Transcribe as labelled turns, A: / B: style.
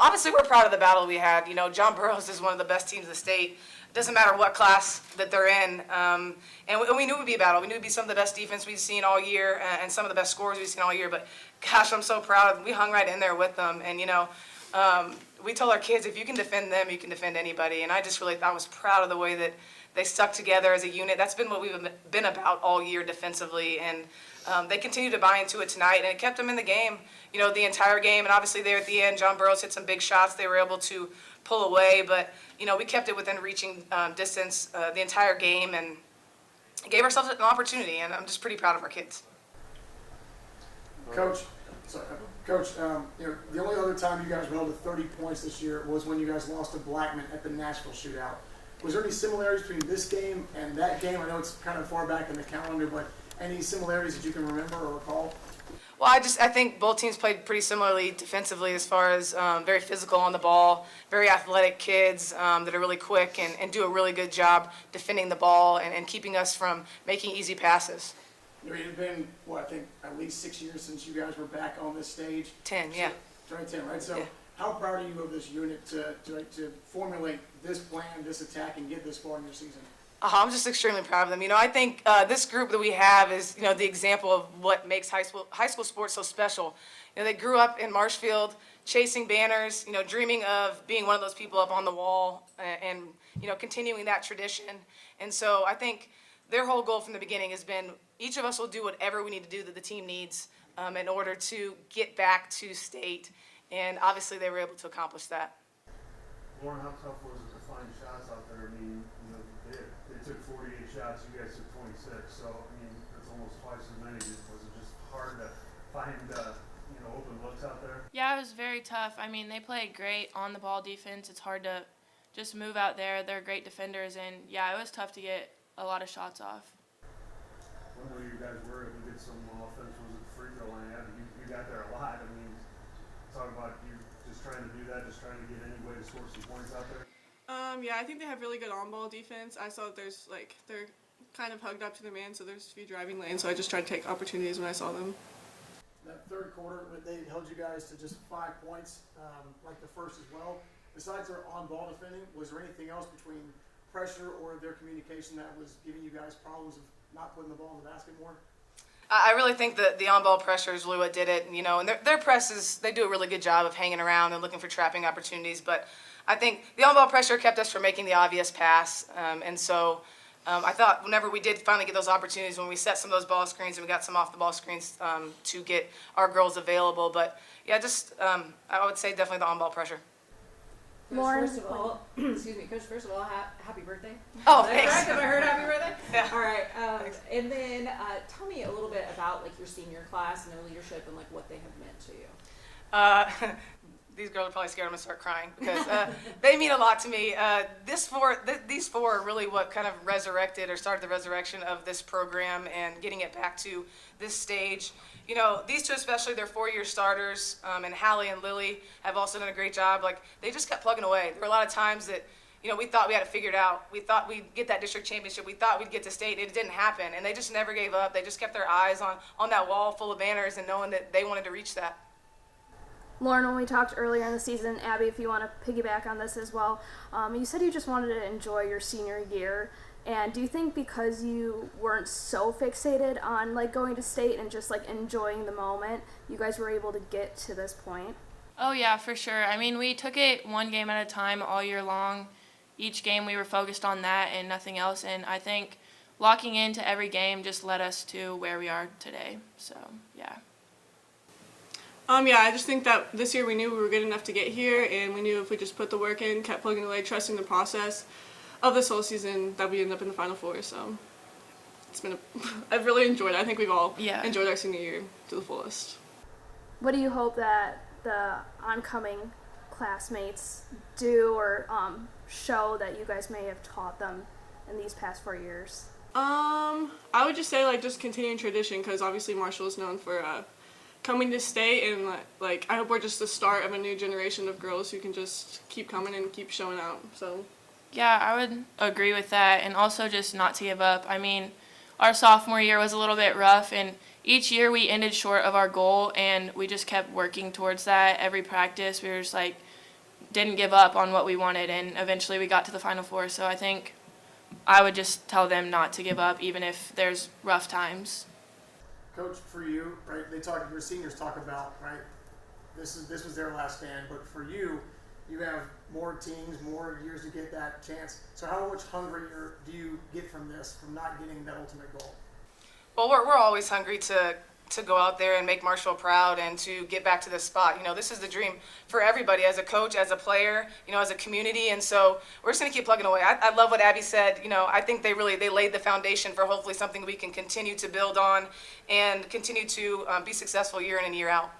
A: Obviously, we're proud of the battle we had. You know, John Burroughs is one of the best teams in the state. It doesn't matter what class that they're in. And we knew it would be a battle. We knew it would be some of the best defense we've seen all year and some of the best scores we've seen all year. But, gosh, I'm so proud. We hung right in there with them. And, you know, we told our kids, if you can defend them, you can defend anybody. And I was proud of the way that they stuck together as a unit. That's been what we've been about all year defensively. And they continued to buy into it tonight, and it kept them in the game, you know, the entire game. And obviously there at the end, John Burroughs hit some big shots. They were able to pull away, but, you know, we kept it within reaching distance the entire game and gave ourselves an opportunity, and I'm just pretty proud of our kids.
B: Coach, you know, the only other time you guys were held to 30 points this year was when you guys lost to Blackman at the Nashville shootout. Was there any similarities between this game and that game? I know it's kind of far back in the calendar, but any similarities that you can remember or recall?
A: Well, I think both teams played pretty similarly defensively as far as very physical on the ball, very athletic kids that are really quick and do a really good job defending the ball and keeping us from making easy passes.
B: You know, it had been, I think at least 6 years since you guys were back on this stage.
A: 10, yeah.
B: 10, right? So
A: yeah.
B: How proud are you of this unit to formulate this plan, this attack, and get this far in your season?
A: I'm just extremely proud of them. You know, I think this group that we have is, you know, the example of what makes high school sports so special. You know, they grew up in Marshfield, chasing banners, you know, dreaming of being one of those people up on the wall and you know, continuing that tradition. And so I think their whole goal from the beginning has been each of us will do whatever we need to do that the team needs in order to get back to state. And obviously they were able to accomplish that.
C: Lauren, how tough was it to find shots out there? I mean, you know, they took 48 shots, you guys took 26, so I mean, that's almost twice as many. Was it just hard to find, you know, open looks out there?
D: Yeah, it was very tough. I mean, they played great on the ball defense. It's hard to just move out there. They're great defenders, and yeah, it was tough to get a lot of shots off.
C: When were you guys able to get some offense? Was it free throw line? You got there a lot. I mean, talk about you just trying to do that, just trying to get any way to score some points out there.
E: Yeah, I think they have really good on-ball defense. I saw that they're kind of hugged up to the man, so there's a few driving lanes, so I just tried to take opportunities when I saw them.
B: That third quarter, they held you guys to just 5 points, like the first as well. Besides their on-ball defending, was there anything else between pressure or their communication that was giving you guys problems of not putting the ball in the basket more?
A: I really think that the on-ball pressure is really what did it, you know, and their presses, they do a really good job of hanging around and looking for trapping opportunities, but I think the on-ball pressure kept us from making the obvious pass, and so I thought whenever we did finally get those opportunities, when we set some of those ball screens and we got some off-the-ball screens to get our girls available, but yeah, just I would say definitely the on-ball pressure.
F: Coach, first of all, Coach, first of all, happy birthday.
A: Oh,
F: Is that
A: thanks.
F: correct? Have I heard happy birthday?
A: Yeah.
F: All right. And then tell me a little bit about your senior class and their leadership and what they have meant to you.
A: These girls are probably scared I'm going to start crying because they mean a lot to me. These four are really what kind of resurrected or started the resurrection of this program and getting it back to this stage. You know, these two especially, they're 4-year starters, and Hallie and Lily have also done a great job. They just kept plugging away. There were a lot of times that, you know, we thought we had it figured out. We thought we'd get that district championship. We thought we'd get to state. It didn't happen, and they just never gave up. They just kept their eyes on that wall full of banners and knowing that they wanted to reach that.
G: Lauren, when we talked earlier in the season, Abby, if you want to piggyback on this as well, you said you just wanted to enjoy your senior year. And do you think because you weren't so fixated on going to state and just enjoying the moment, you guys were able to get to this point?
D: Oh yeah, for sure. I mean, we took it one game at a time all year long. Each game we were focused on that and nothing else, and I think locking into every game just led us to where we are today. So, yeah.
E: Yeah, I just think that this year we knew we were good enough to get here, and we knew if we just put the work in, kept plugging away, trusting the process of this whole season, that we end up in the Final Four. So it's been I've really enjoyed it. I think we've all enjoyed our senior year to the fullest.
G: What do you hope that the oncoming classmates do or show that you guys may have taught them in these past 4 years?
E: I would just say just continuing tradition, because obviously Marshall is known for coming to state, and I hope we're just the start of a new generation of girls who can just keep coming and keep showing out. So
D: yeah, I would agree with that, and also just not to give up. I mean, our sophomore year was a little bit rough, and each year we ended short of our goal, and we just kept working towards that. Every practice we were just didn't give up on what we wanted, and eventually we got to the Final Four. So I think I would just tell them not to give up, even if there's rough times.
B: Coach, for you, right? Your seniors talk about, right? This was their last stand, but for you, you have more teams, more years to get that chance. So how much hungrier do you get from this, from not getting that ultimate goal?
A: Well, we're always hungry to go out there and make Marshfield proud and to get back to this spot. You know, this is the dream for everybody, as a coach, as a player, you know, as a community. And so we're just going to keep plugging away. I love what Abby said. You know, I think they laid the foundation for hopefully something we can continue to build on and continue to be successful year in and year out.